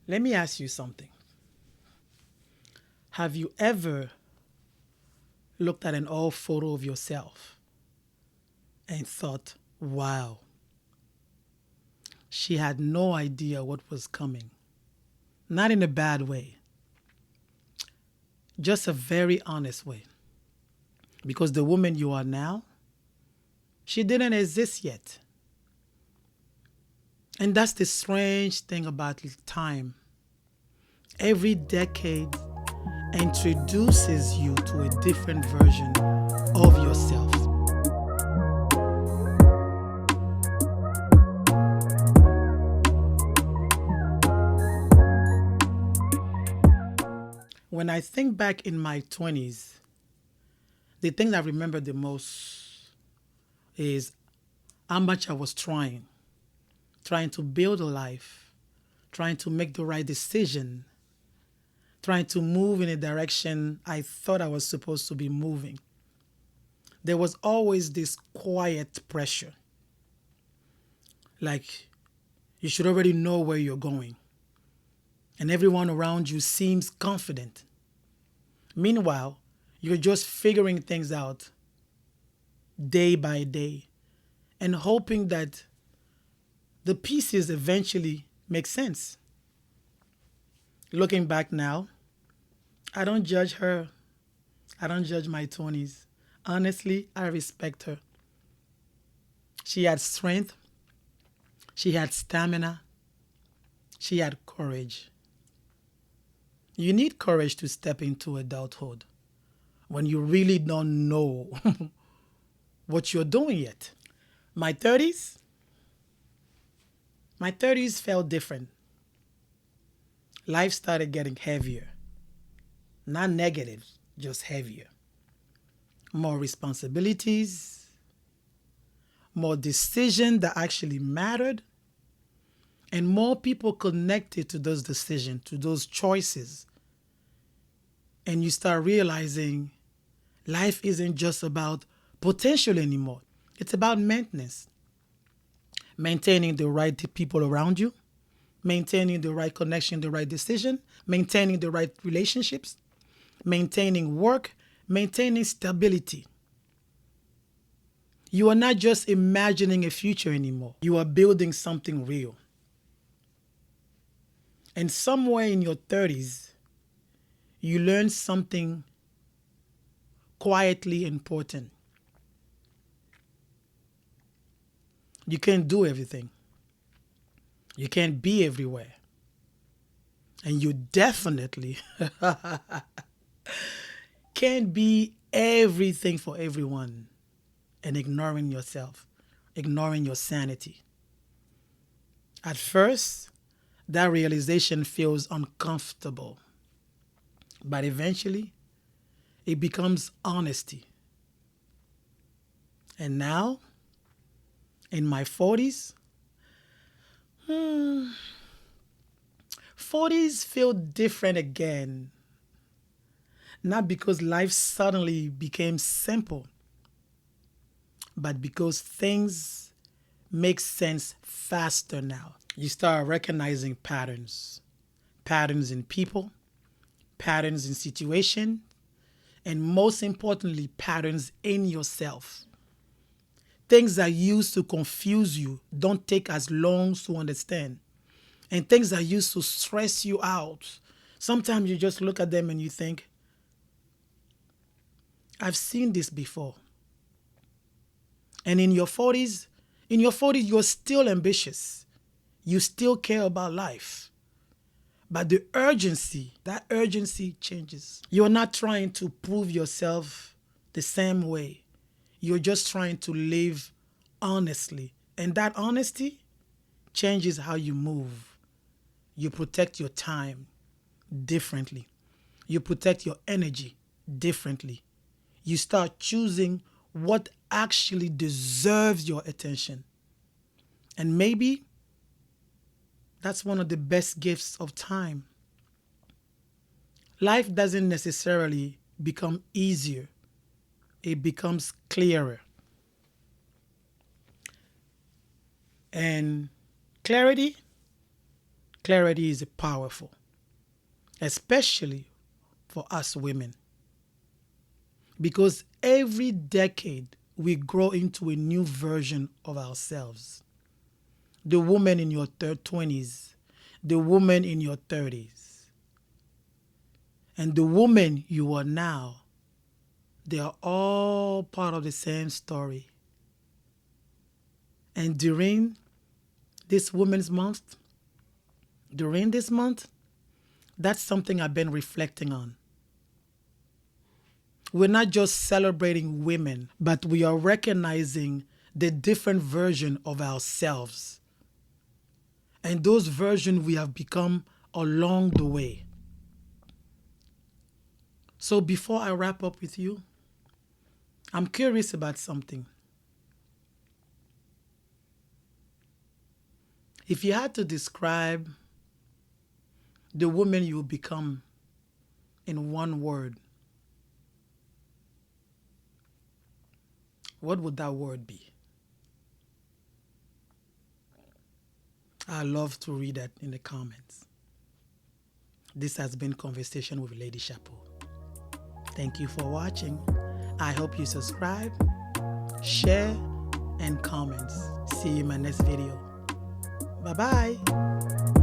Let me ask you something. Have you ever looked at an old photo of yourself and thought, wow, she had no idea what was coming? Not in a bad way, just a very honest way. Because the woman you are now, she didn't exist yet. And that's the strange thing about time. Every decade introduces you to a different version of yourself. When I think back in my 20s, the thing I remember the most is how much I was trying to build a life, trying to make the right decision, trying to move in a direction I thought I was supposed to be moving. There was always this quiet pressure, like you should already know where you're going, and everyone around you seems confident. Meanwhile, you're just figuring things out day by day and hoping that the pieces eventually make sense. Looking back now, I don't judge her. I don't judge my 20s. Honestly, I respect her. She had strength, she had stamina, she had courage. You need courage to step into adulthood when you really don't know what you're doing yet. My 30s, my 30s felt different. Life started getting heavier. Not negative, just heavier. More responsibilities, more decisions that actually mattered, and more people connected to those decisions, to those choices. And you start realizing life isn't just about potential anymore. It's about maintenance. Maintaining the right people around you, maintaining the right connection, the right decision, maintaining the right relationships, maintaining work, maintaining stability. You are not just imagining a future anymore. You are building something real. And somewhere in your 30s, you learn something quietly important. You can't do everything. You can't be everywhere. And you definitely can't be everything for everyone and ignoring yourself, ignoring your sanity. At first, that realization feels uncomfortable, but eventually it becomes honesty. And now, in my 40s, 40s feel different again. Not because life suddenly became simple, but because things make sense faster now. You start recognizing patterns in people, patterns in situation, and most importantly, patterns in yourself. Things that used to confuse you don't take as long to understand. And things that used to stress you out, sometimes you just look at them and you think, I've seen this before. And in your 40s, you're still ambitious. You still care about life. But the urgency, that urgency changes. You're not trying to prove yourself the same way. You're just trying to live honestly. And that honesty changes how you move. You protect your time differently. You protect your energy differently. You start choosing what actually deserves your attention. And maybe that's one of the best gifts of time. Life doesn't necessarily become easier, it becomes clearer. And clarity, Clarity is powerful, especially for us women, because every decade we grow into a new version of ourselves. The woman in your 20s, the woman in your 30s, and the woman you are now, they are all part of the same story. And this Women's Month, during this month, that's something I've been reflecting on. We're not just celebrating women, but we are recognizing the different version of ourselves and those versions we have become along the way. So before I wrap up with you, I'm curious about something. If you had to describe the woman you will become in one word, what would that word be? I love to read that in the comments. This has been Conversation with Lady Chapo. Thank you for watching. I hope you subscribe, share, and comment. See you in my next video. Bye-bye.